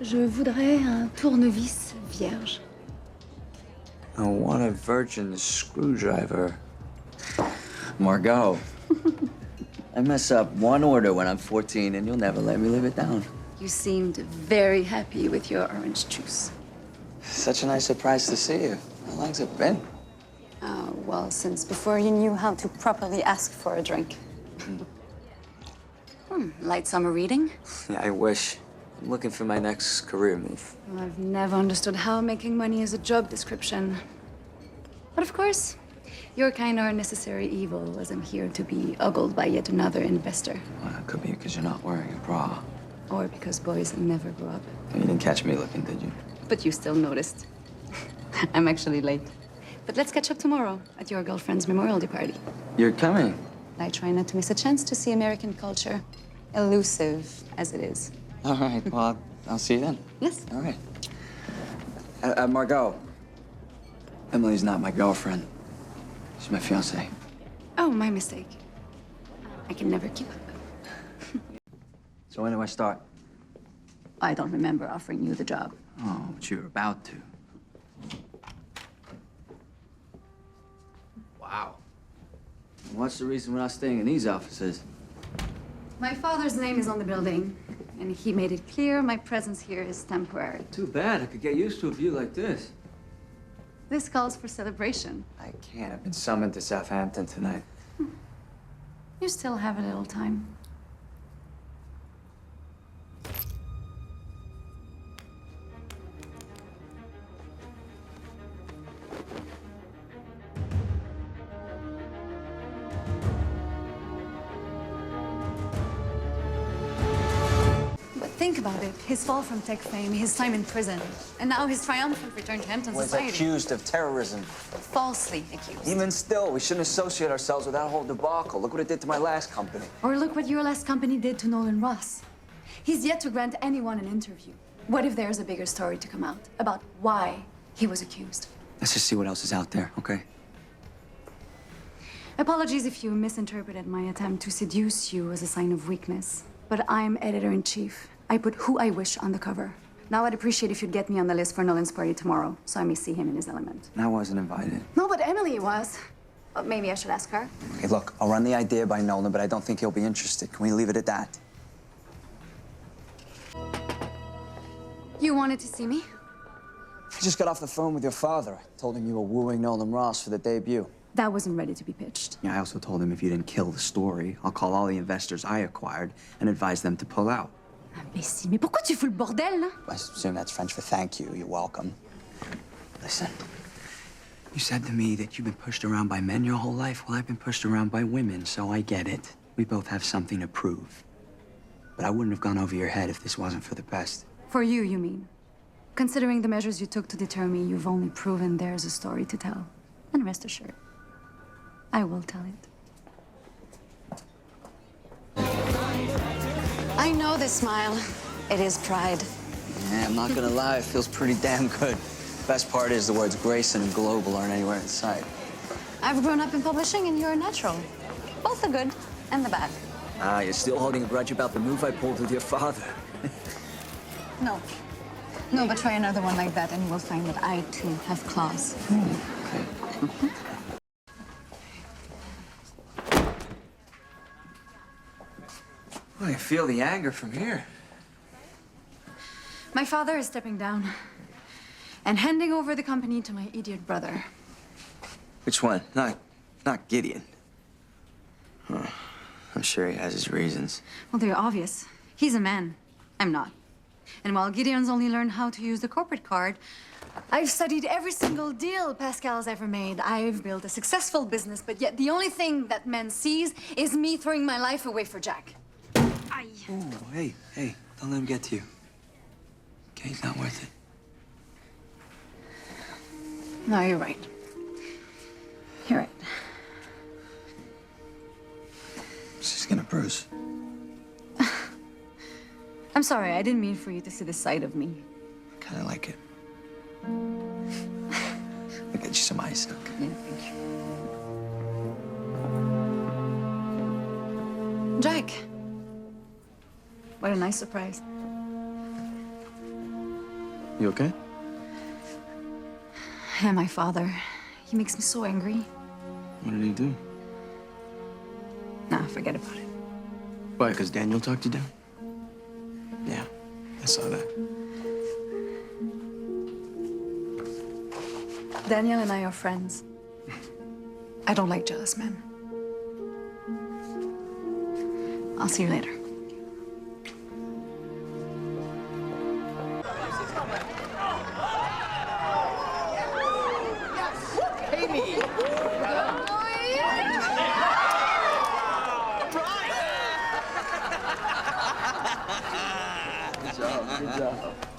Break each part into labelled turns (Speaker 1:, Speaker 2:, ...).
Speaker 1: Je voudrais un tournevis vierge.
Speaker 2: I want a virgin screwdriver. Margaux. I mess up one order when I'm 14 and you'll never let me live it down.
Speaker 1: You seemed very happy with your orange juice.
Speaker 2: Such a nice surprise to see you. How long's it been?
Speaker 1: Well, since before you knew how to properly ask for a drink. Light summer reading?
Speaker 2: Yeah, I wish. I'm looking for my next career move.
Speaker 1: Well, I've never understood how making money is a job description. But of course, your kind are a necessary evil, as I'm here to be ogled by yet another investor.
Speaker 2: Well, it could be because you're not wearing a bra.
Speaker 1: Or because boys never grow up.
Speaker 2: You didn't catch me looking, did you?
Speaker 1: But you still noticed. I'm actually late. But let's catch up tomorrow at your girlfriend's memorial day party.
Speaker 2: You're coming.
Speaker 1: I try not to miss a chance to see American culture, elusive as it is.
Speaker 2: All right, well, I'll see you then.
Speaker 1: Yes.
Speaker 2: All right. Margaux. Emily's not my girlfriend. She's my fiancée.
Speaker 1: Oh, my mistake. I can never keep up.
Speaker 2: So when do I start?
Speaker 1: I don't remember offering you the job.
Speaker 2: Oh, but you were about to. Wow. What's the reason we're not staying in these offices?
Speaker 1: My father's name is on the building, and he made it clear my presence here is temporary.
Speaker 2: Too bad. I could get used to a view like this.
Speaker 1: This calls for celebration.
Speaker 2: I can't. I've been summoned to Southampton tonight.
Speaker 1: You still have a little time. Think about it. His fall from tech fame, his time in prison, and now his triumphant return to Hampton society.
Speaker 2: Was accused of terrorism.
Speaker 1: Falsely accused.
Speaker 2: Even still, we shouldn't associate ourselves with that whole debacle. Look what it did to my last company.
Speaker 1: Or look what your last company did to Nolan Ross. He's yet to grant anyone an interview. What if there's a bigger story to come out about why he was accused?
Speaker 2: Let's just see what else is out there, okay?
Speaker 1: Apologies if you misinterpreted my attempt to seduce you as a sign of weakness, but I'm editor-in-chief. I put who I wish on the cover. Now I'd appreciate if you'd get me on the list for Nolan's party tomorrow, so I may see him in his element.
Speaker 2: I wasn't invited.
Speaker 1: No, but Emily was. Well, maybe I should ask her.
Speaker 2: Okay, look, I'll run the idea by Nolan, but I don't think he'll be interested. Can we leave it at that?
Speaker 1: You wanted to see me?
Speaker 2: I just got off the phone with your father. I told him you were wooing Nolan Ross for the debut.
Speaker 1: That wasn't ready to be pitched.
Speaker 2: Yeah, I also told him if you didn't kill the story, I'll call all the investors I acquired and advise them to pull out.
Speaker 1: Imbécile, mais pourquoi tu fous le bordel, là?
Speaker 2: I assume that's French for thank you. You're welcome. Listen, you said to me that you've been pushed around by men your whole life. Well, I've been pushed around by women, so I get it. We both have something to prove. But I wouldn't have gone over your head if this wasn't for the best.
Speaker 1: For you, you mean? Considering the measures you took to deter me, you've only proven there's a story to tell. And rest assured, I will tell it. I know this smile. It is pride.
Speaker 2: Yeah, I'm not gonna lie, it feels pretty damn good. Best part is the words Grayson and Global aren't anywhere in sight.
Speaker 1: I've grown up in publishing and you're a natural. Both the good and the bad.
Speaker 2: Ah, you're still holding a grudge about the move I pulled with your father.
Speaker 1: No. No, but try another one like that and you will find that I, too, have claws.
Speaker 2: Okay. I can feel the anger from here.
Speaker 1: My father is stepping down and handing over the company to my idiot brother.
Speaker 2: Which one? Not Gideon. Huh. I'm sure he has his reasons.
Speaker 1: Well, they're obvious. He's a man. I'm not. And while Gideon's only learned how to use the corporate card, I've studied every single deal Pascal's ever made. I've built a successful business, but yet the only thing that man sees is me throwing my life away for Jack.
Speaker 2: Ooh, hey, don't let him get to you. Okay, he's not worth it.
Speaker 1: No, you're right. You're right.
Speaker 2: She's gonna bruise.
Speaker 1: I'm sorry, I didn't mean for you to see the side of me.
Speaker 2: Kinda like it. I'll get you some ice, okay?
Speaker 1: Yeah, thank you. Jack. What a nice surprise.
Speaker 3: You okay?
Speaker 1: And my father, he makes me so angry.
Speaker 3: What did he do?
Speaker 1: Nah, forget about it.
Speaker 3: Why, because Daniel talked you down? Yeah, I saw that.
Speaker 1: Daniel and I are friends. I don't like jealous men. I'll see you later.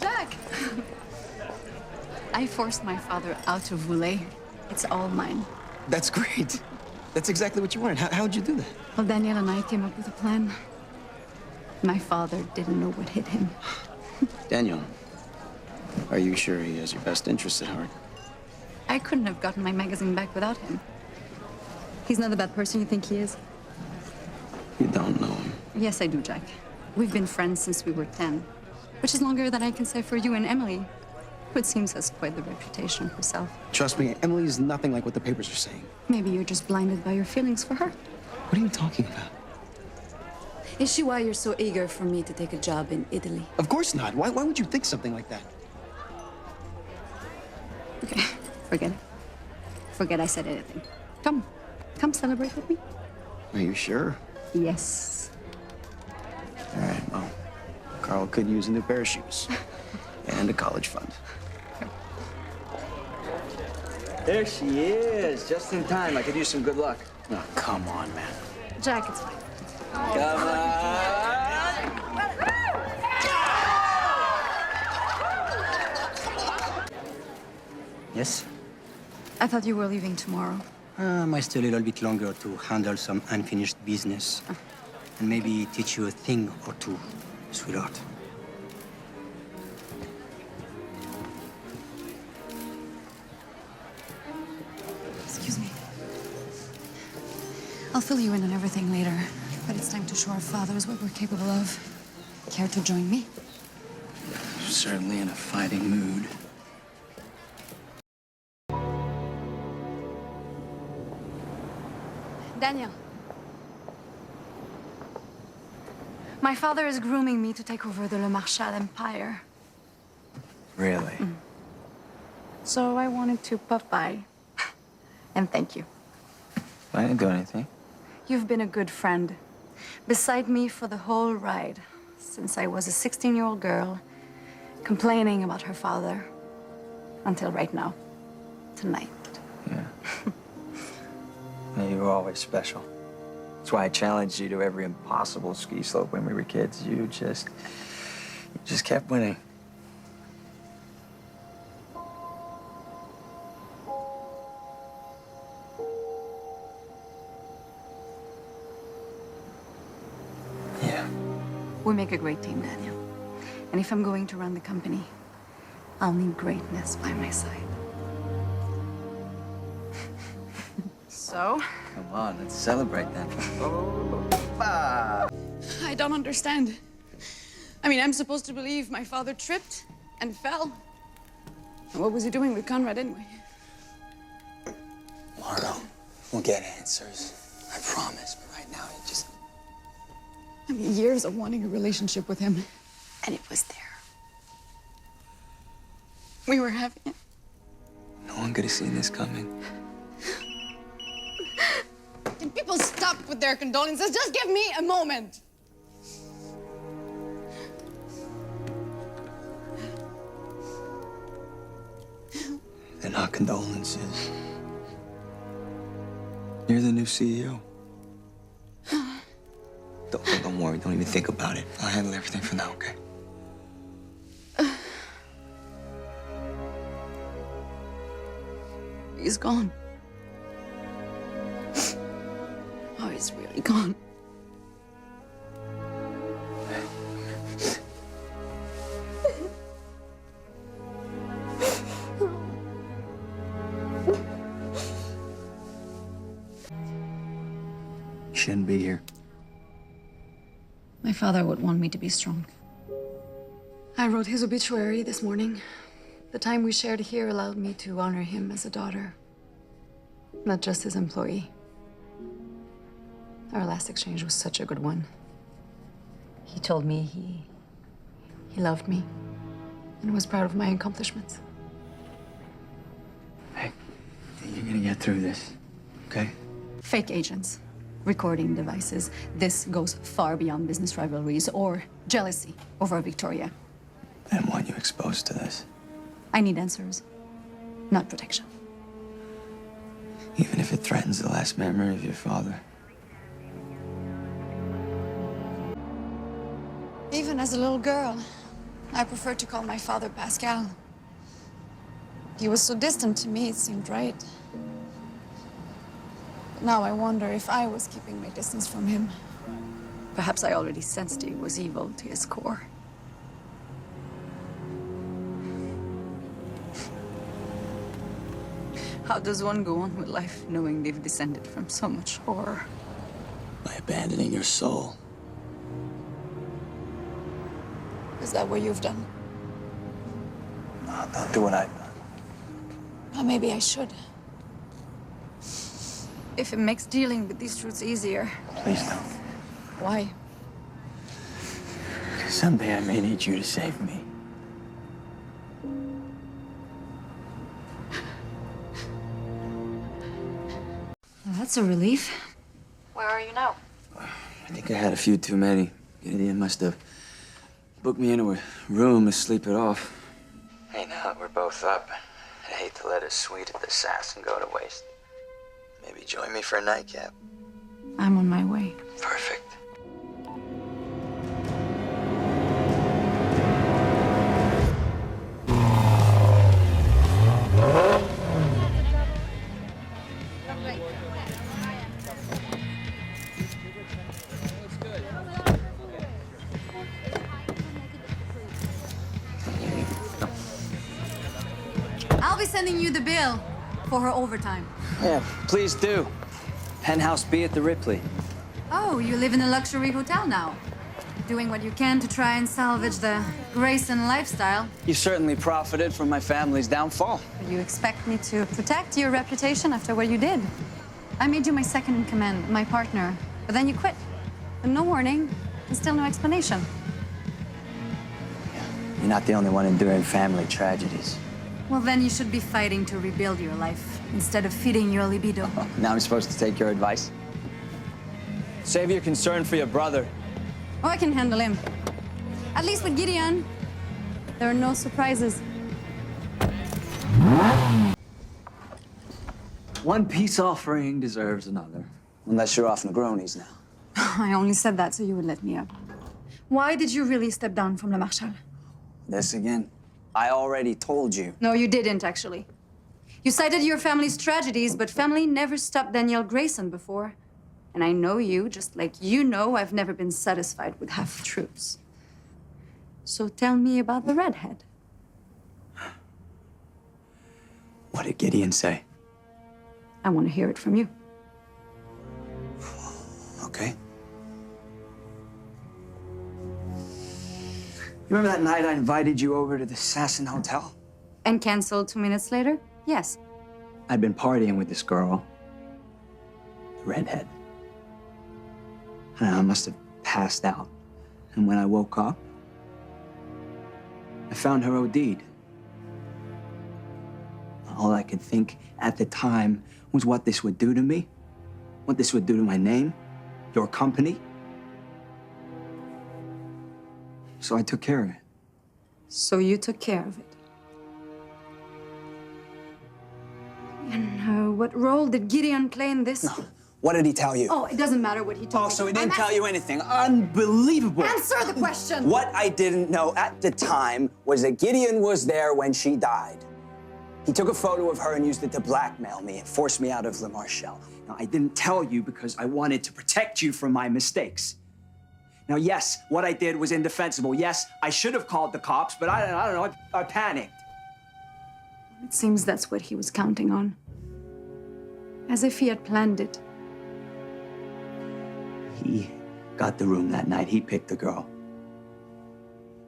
Speaker 1: Jack! I forced my father out of Voulet. It's all mine.
Speaker 3: That's great. That's exactly what you wanted. How'd you do that?
Speaker 1: Well, Daniel and I came up with a plan. My father didn't know what hit him.
Speaker 3: Daniel, are you sure he has your best interests at heart?
Speaker 1: I couldn't have gotten my magazine back without him. He's not the bad person you think he is.
Speaker 3: You don't know him.
Speaker 1: Yes, I do, Jack. We've been friends since we were 10, which is longer than I can say for you and Emily, who it seems has quite the reputation herself.
Speaker 3: Trust me, Emily is nothing like what the papers are saying.
Speaker 1: Maybe you're just blinded by your feelings for her.
Speaker 3: What are you talking about?
Speaker 1: Is she why you're so eager for me to take a job in Italy?
Speaker 3: Of course not. Why would you think something like that?
Speaker 1: Okay, forget it. Forget I said anything. Come celebrate with me.
Speaker 3: Are you sure?
Speaker 1: Yes.
Speaker 3: All right, well, Carl could use a new pair of shoes. And a college fund.
Speaker 2: There she is, just in time. I could use some good luck.
Speaker 3: Oh, come on, man.
Speaker 1: Jack, it's fine.
Speaker 2: Come on. Yes?
Speaker 1: I thought you were leaving tomorrow.
Speaker 2: I still a little bit longer to handle some unfinished business. And maybe teach you a thing or two, sweetheart.
Speaker 1: Excuse me. I'll fill you in on everything later, but it's time to show our fathers what we're capable of. Care to join me?
Speaker 3: Certainly in a fighting mood.
Speaker 1: Daniel. My father is grooming me to take over the LeMarchal empire.
Speaker 3: Really?
Speaker 1: So I wanted to pop by and thank you.
Speaker 3: I didn't do anything.
Speaker 1: You've been a good friend, beside me for the whole ride, since I was a 16-year-old girl, complaining about her father, until right now, tonight.
Speaker 4: Yeah. Yeah, you were always special. That's why I challenged you to every impossible ski slope when we were kids. You just kept winning.
Speaker 3: Yeah.
Speaker 1: We make a great team, Daniel. And if I'm going to run the company, I'll need greatness by my side. So?
Speaker 4: Come on, let's celebrate then.
Speaker 1: I don't understand. I mean, I'm supposed to believe my father tripped and fell. And what was he doing with Conrad anyway?
Speaker 2: Margaux, we'll get answers. I promise, but right now, you just...
Speaker 1: I mean, years of wanting a relationship with him, and it was there. We were having it.
Speaker 2: No one could have seen this coming.
Speaker 1: Can people stop with their condolences? Just give me a moment.
Speaker 2: They're not condolences. You're the new CEO. Don't worry. Don't even think about it. I'll handle everything for now, okay?
Speaker 1: He's gone. Oh, he's really gone.
Speaker 2: You shouldn't be here.
Speaker 1: My father would want me to be strong. I wrote his obituary this morning. The time we shared here allowed me to honor him as a daughter, not just his employee. Our last exchange was such a good one. He told me he loved me and was proud of my accomplishments.
Speaker 2: Hey, you're gonna get through this, okay?
Speaker 1: Fake agents, recording devices. This goes far beyond business rivalries or jealousy over Victoria.
Speaker 2: I didn't want you exposed to this.
Speaker 1: I need answers, not protection.
Speaker 2: Even if it threatens the last memory of your father.
Speaker 1: Even as a little girl, I preferred to call my father Pascal. He was so distant to me, it seemed right. But now I wonder if I was keeping my distance from him. Perhaps I already sensed he was evil to his core. How does one go on with life knowing they've descended from so much horror?
Speaker 2: By abandoning your soul.
Speaker 1: Is that what you've done?
Speaker 2: No, don't do what I've done.
Speaker 1: Well, maybe I should. If it makes dealing with these truths easier.
Speaker 2: Please don't.
Speaker 1: Why?
Speaker 2: Someday I may need you to save me.
Speaker 1: Well, that's a relief. Where are you now?
Speaker 2: I think I had a few too many. Gideon must have booked me into a room to sleep it off. Hey, now that we're both up, I hate to let a sweet assassin go to waste. Maybe join me for a nightcap.
Speaker 1: I'm on my way.
Speaker 2: Perfect.
Speaker 1: I'll be sending you the bill for her overtime.
Speaker 2: Yeah, please do. Penthouse B at the Ripley.
Speaker 1: Oh, you live in a luxury hotel now. Doing what you can to try and salvage the Grayson lifestyle.
Speaker 2: You certainly profited from my family's downfall.
Speaker 1: You expect me to protect your reputation after what you did? I made you my second in command, my partner, but then you quit. And no warning, and still no explanation.
Speaker 2: You're not the only one enduring family tragedies.
Speaker 1: Well, then you should be fighting to rebuild your life instead of feeding your libido.
Speaker 2: Now I'm supposed to take your advice? Save your concern for your brother.
Speaker 1: Oh, I can handle him. At least with Gideon, there are no surprises.
Speaker 2: One peace offering deserves another. Unless you're off Negronis now.
Speaker 1: I only said that so you would let me up. Why did you really step down from LeMarchal?
Speaker 2: This again? I already told you.
Speaker 1: No, you didn't, actually. You cited your family's tragedies, but family never stopped Daniel Grayson before. And I know you, just like you know I've never been satisfied with half-truths. So tell me about the redhead.
Speaker 2: What did Gideon say?
Speaker 1: I want to hear it from you.
Speaker 2: Okay. You remember that night I invited you over to the Assassin Hotel?
Speaker 1: And canceled 2 minutes later? Yes.
Speaker 2: I'd been partying with this girl, the redhead. And I must have passed out. And when I woke up, I found her OD'd. All I could think at the time was what this would do to me, what this would do to my name, your company. So I took care of it.
Speaker 1: So you took care of it. And what role did Gideon play in this?
Speaker 2: No. What did he tell you?
Speaker 1: Oh, it doesn't matter what he told me.
Speaker 2: Oh, so he didn't tell you anything. Unbelievable.
Speaker 1: Answer the question.
Speaker 3: What I didn't know at the time was that Gideon was there when she died. He took a photo of her and used it to blackmail me and force me out of LeMarchal.
Speaker 2: Now, I didn't tell you because I wanted to protect you from my mistakes. Now, yes, what I did was indefensible. Yes, I should have called the cops, but I don't know, I panicked.
Speaker 1: It seems that's what he was counting on. As if he had planned it.
Speaker 2: He got the room that night. He picked the girl.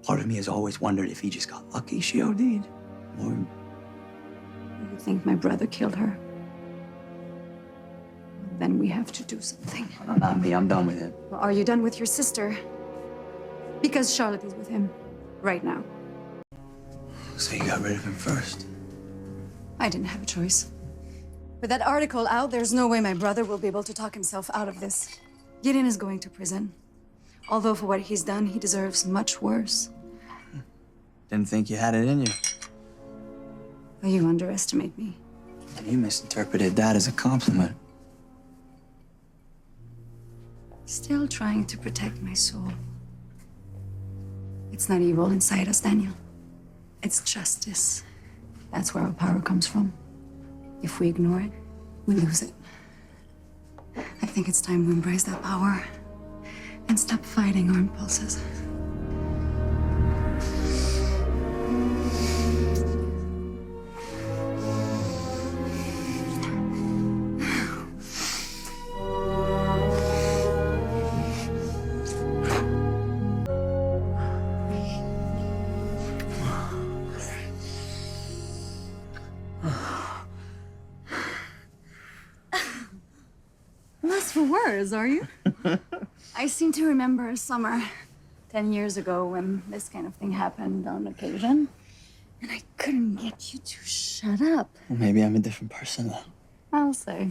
Speaker 2: Part of me has always wondered if he just got lucky she OD'd. Or
Speaker 1: You think my brother killed her? Then we have to do something.
Speaker 2: not me, I'm done with it.
Speaker 1: Well, are you done with your sister? Because Charlotte is with him right now.
Speaker 2: So you got rid of him first.
Speaker 1: I didn't have a choice. With that article out, there's no way my brother will be able to talk himself out of this. Gideon is going to prison. Although for what he's done, he deserves much worse.
Speaker 2: Didn't think you had it in you.
Speaker 1: You underestimate me.
Speaker 2: You misinterpreted that as a compliment.
Speaker 1: Still trying to protect my soul. It's not evil inside us, Daniel. It's justice. That's where our power comes from. If we ignore it, we lose it. I think it's time we embrace that power and stop fighting our impulses. Lost for words, are you? I seem to remember a summer 10 years ago when this kind of thing happened on occasion. And I couldn't get you to shut up.
Speaker 2: Well, maybe I'm a different person now.
Speaker 1: I'll say.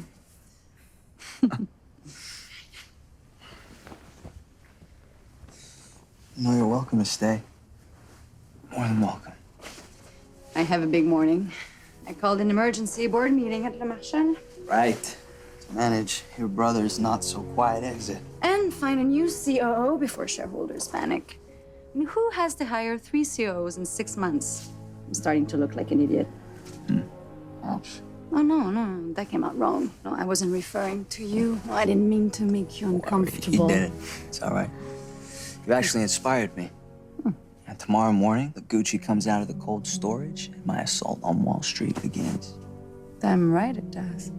Speaker 2: No, you're welcome to stay. More than welcome.
Speaker 1: I have a big morning. I called an emergency board meeting at LeMarchal.
Speaker 2: Right. To manage your brother's not-so-quiet exit.
Speaker 1: And find a new COO before shareholders panic. I mean, who has to hire 3 COOs in 6 months? I'm starting to look like an idiot.
Speaker 2: Ouch.
Speaker 1: Oh, no, that came out wrong. No, I wasn't referring to you. No, I didn't mean to make you uncomfortable.
Speaker 2: You did it. It's all right. You actually inspired me. And tomorrow morning, the Gucci comes out of the cold storage, and my assault on Wall Street begins.
Speaker 1: Damn right it does.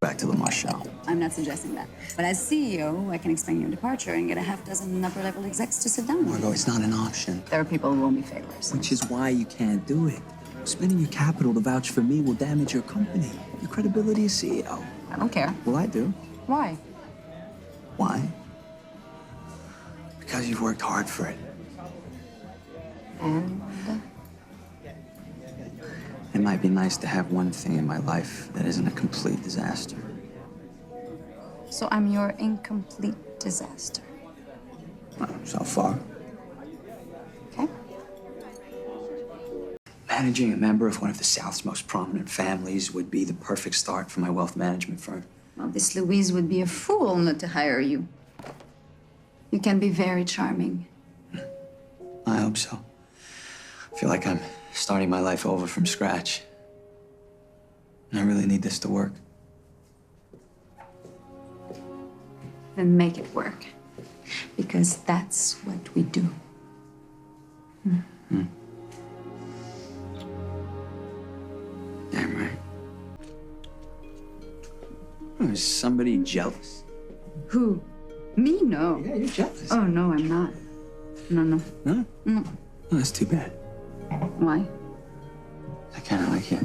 Speaker 2: Back to LeMarchal.
Speaker 1: I'm not suggesting that. But as CEO, I can explain your departure and get a half-dozen upper-level execs to sit down with
Speaker 2: Margaux,
Speaker 1: you.
Speaker 2: it's not an option.
Speaker 1: There are people who won't be favors.
Speaker 2: Which is why you can't do it. Spending your capital to vouch for me will damage your company, your credibility as CEO.
Speaker 1: I don't care.
Speaker 2: Well, I do.
Speaker 1: Why?
Speaker 2: Why? Because you've worked hard for it.
Speaker 1: And
Speaker 2: It might be nice to have one thing in my life that isn't a complete disaster.
Speaker 1: so I'm your incomplete disaster.
Speaker 2: Well, so far.
Speaker 1: Okay?
Speaker 2: Managing a member of one of the South's most prominent families would be the perfect start for my wealth management firm.
Speaker 1: Well, this Louise would be a fool not to hire you. You can be very charming.
Speaker 2: I hope so. I feel like I'm starting my life over from scratch. And I really need this to work.
Speaker 1: Then make it work. Because that's what we do.
Speaker 2: Damn right. Oh, is somebody jealous?
Speaker 1: Who? Me? No.
Speaker 2: Yeah, you're jealous.
Speaker 1: Oh, no, I'm not. No.
Speaker 2: No?
Speaker 1: No.
Speaker 2: Oh, that's too bad.
Speaker 1: Why?
Speaker 2: I kind of like it.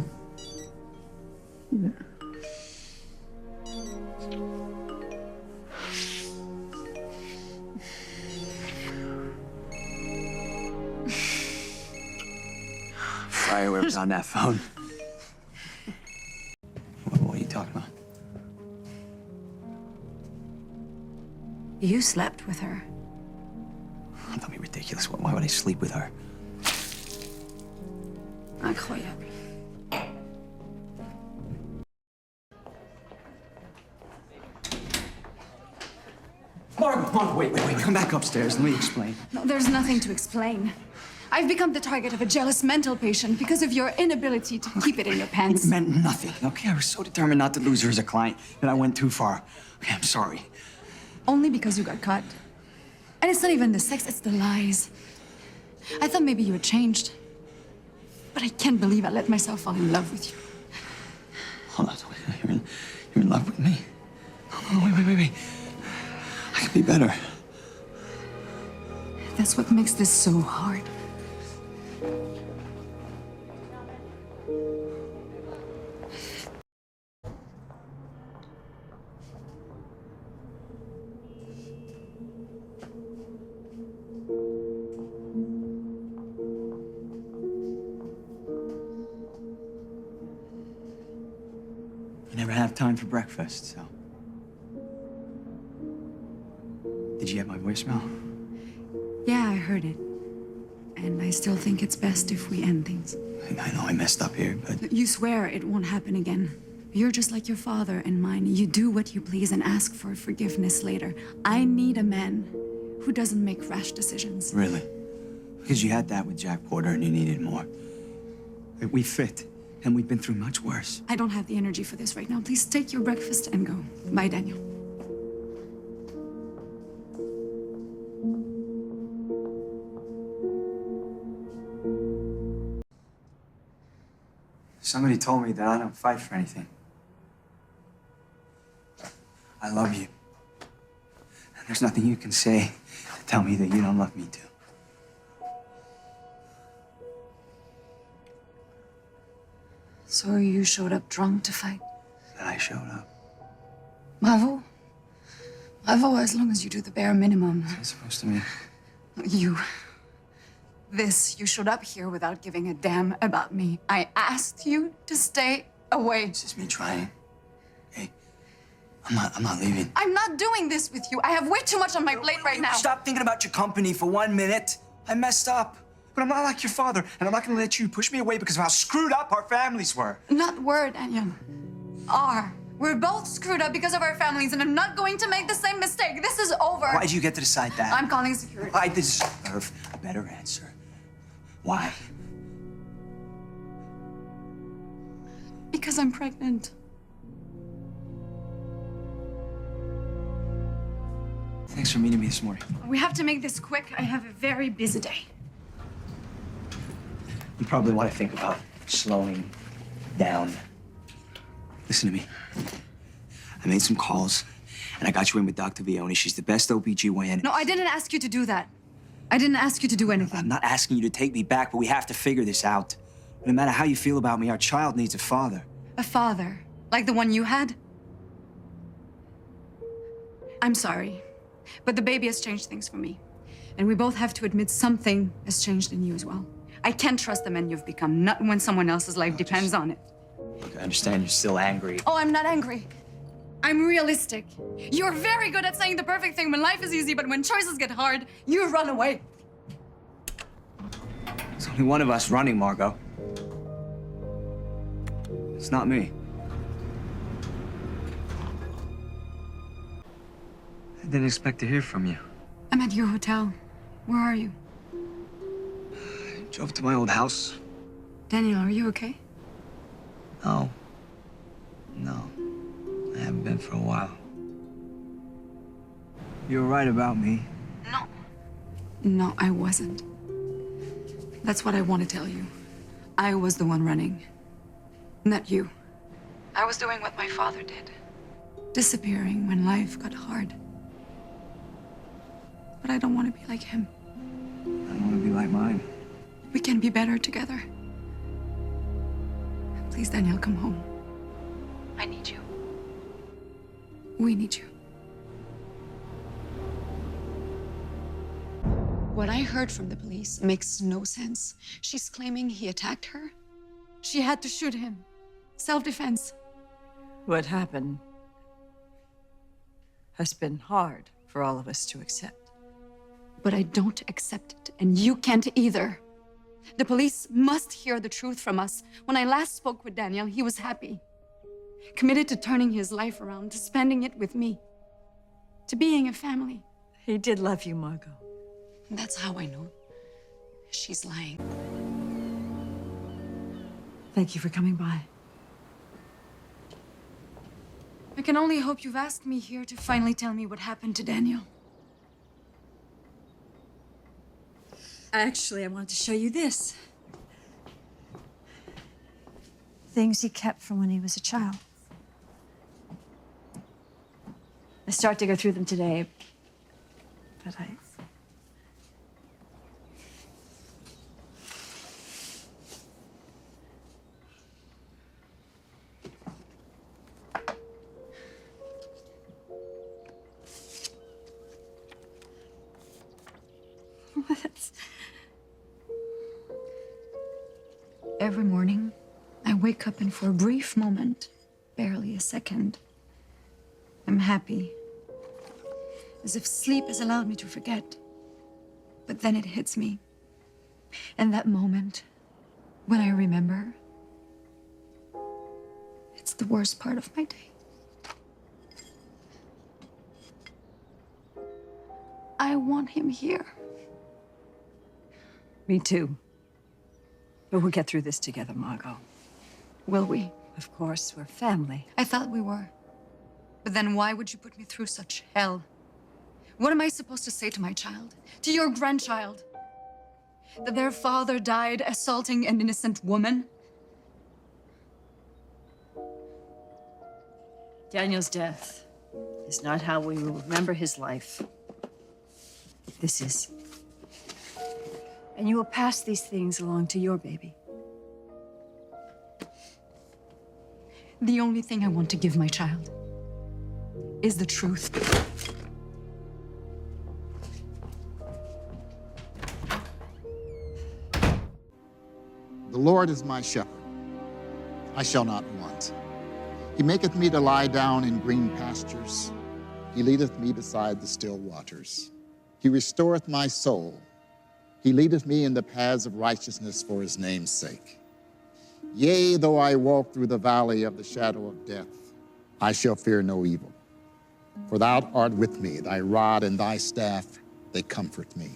Speaker 2: Fireworks on that phone. What are you talking about?
Speaker 1: You slept with her.
Speaker 2: Don't be ridiculous. Why would I sleep with her?
Speaker 1: Incroyable.
Speaker 2: Mark, wait. Come back upstairs. Let me explain.
Speaker 1: No, there's nothing to explain. I've become the target of a jealous mental patient because of your inability to keep it in your pants.
Speaker 2: It meant nothing, okay? I was so determined not to lose her as a client that I went too far. Okay, I'm sorry.
Speaker 1: Only because you got caught. And it's not even the sex, it's the lies. I thought maybe you had changed. But I can't believe I let myself fall in love with you.
Speaker 2: Hold on. You're in love with me? Oh, wait. I can be better.
Speaker 1: That's what makes this so hard.
Speaker 2: You never have time for breakfast, so. Did you get my voicemail?
Speaker 1: Yeah, I heard it. And I still think it's best if we end things.
Speaker 2: I know I messed up here, but
Speaker 1: You swear it won't happen again. You're just like your father and mine. You do what you please and ask for forgiveness later. I need a man who doesn't make rash decisions.
Speaker 2: really. Because you had that with Jack Porter and you needed more. We fit, and we've been through much worse.
Speaker 1: I don't have the energy for this right now. Please take your breakfast and go. Bye, Daniel.
Speaker 2: Somebody told me that I don't fight for anything. I love you. And there's nothing you can say to tell me that you don't love me too.
Speaker 1: So you showed up drunk to fight?
Speaker 2: That I showed up.
Speaker 1: Bravo. Bravo, as long as you do the bare minimum.
Speaker 2: What's that supposed to mean?
Speaker 1: You showed up here without giving a damn about me. I asked you to stay away.
Speaker 2: This is me trying. Hey, I'm not leaving.
Speaker 1: I'm not doing this with you. I have way too much on my plate right now.
Speaker 2: Stop thinking about your company for 1 minute. I messed up. But I'm not like your father, and I'm not gonna let you push me away because of how screwed up our families were.
Speaker 1: Not were, Daniel. Are. We're both screwed up because of our families, and I'm not going to make the same mistake. This is over.
Speaker 2: Why did you get to decide that?
Speaker 1: I'm calling security.
Speaker 2: I deserve a better answer. Why?
Speaker 1: Because I'm pregnant.
Speaker 2: Thanks for meeting me this morning.
Speaker 1: We have to make this quick. I have a very busy day.
Speaker 2: You probably want to think about slowing down. Listen to me. I made some calls, and I got you in with Dr. Vioni. She's the best OBGYN.
Speaker 1: No, I didn't ask you to do that. I didn't ask you to do anything.
Speaker 2: I'm not asking you to take me back, but we have to figure this out. No matter how you feel about me, our child needs a father.
Speaker 1: A father? Like the one you had? I'm sorry, but the baby has changed things for me. And we both have to admit something has changed in you as well. I can't trust the man you've become, not when someone else's life depends on it.
Speaker 2: Look, I understand you're still angry.
Speaker 1: Oh, I'm not angry. I'm realistic. You're very good at saying the perfect thing when life is easy, but when choices get hard, you run away.
Speaker 2: There's only one of us running, Margaux. It's not me. I didn't expect to hear from you.
Speaker 1: I'm at your hotel. Where are you?
Speaker 2: I drove to my old house.
Speaker 1: Daniel, are you okay?
Speaker 2: No. No. I haven't been for a while. You were right about me.
Speaker 1: No. No, I wasn't. That's what I want to tell you. I was the one running, not you. I was doing what my father did, disappearing when life got hard. But I don't want to be like him.
Speaker 2: I don't want to be like mine.
Speaker 1: We can be better together. Please, Daniel, come home. I need you. We need you. What I heard from the police makes no sense. She's claiming he attacked her. She had to shoot him. Self-defense.
Speaker 5: What happened has been hard for all of us to accept.
Speaker 1: But I don't accept it, and you can't either. The police must hear the truth from us. When I last spoke with Daniel, he was happy. Committed to turning his life around, to spending it with me. To being a family.
Speaker 5: He did love you, Margaux.
Speaker 1: That's how I know. She's lying.
Speaker 5: Thank you for coming by.
Speaker 1: I can only hope you've asked me here to finally tell me what happened to Daniel.
Speaker 5: Actually, I wanted to show you this. Things he kept from when he was a child. I start to go through them today, but
Speaker 1: every morning, I wake up and for a brief moment, barely a second, I'm happy. As if sleep has allowed me to forget. But then it hits me. And that moment, when I remember, it's the worst part of my day. I want him here.
Speaker 5: Me too. But we'll get through this together, Margaux.
Speaker 1: Will we?
Speaker 5: Of course, we're family.
Speaker 1: I thought we were. But then why would you put me through such hell? What am I supposed to say to my child? To your grandchild? That their father died assaulting an innocent woman?
Speaker 5: Daniel's death is not how we will remember his life. This is. And you will pass these things along to your baby.
Speaker 1: The only thing I want to give my child is the truth.
Speaker 6: The Lord is my shepherd. I shall not want. He maketh me to lie down in green pastures. He leadeth me beside the still waters. He restoreth my soul. He leadeth me in the paths of righteousness for his name's sake. Yea, though I walk through the valley of the shadow of death, I shall fear no evil. For thou art with me, thy rod and thy staff, they comfort me.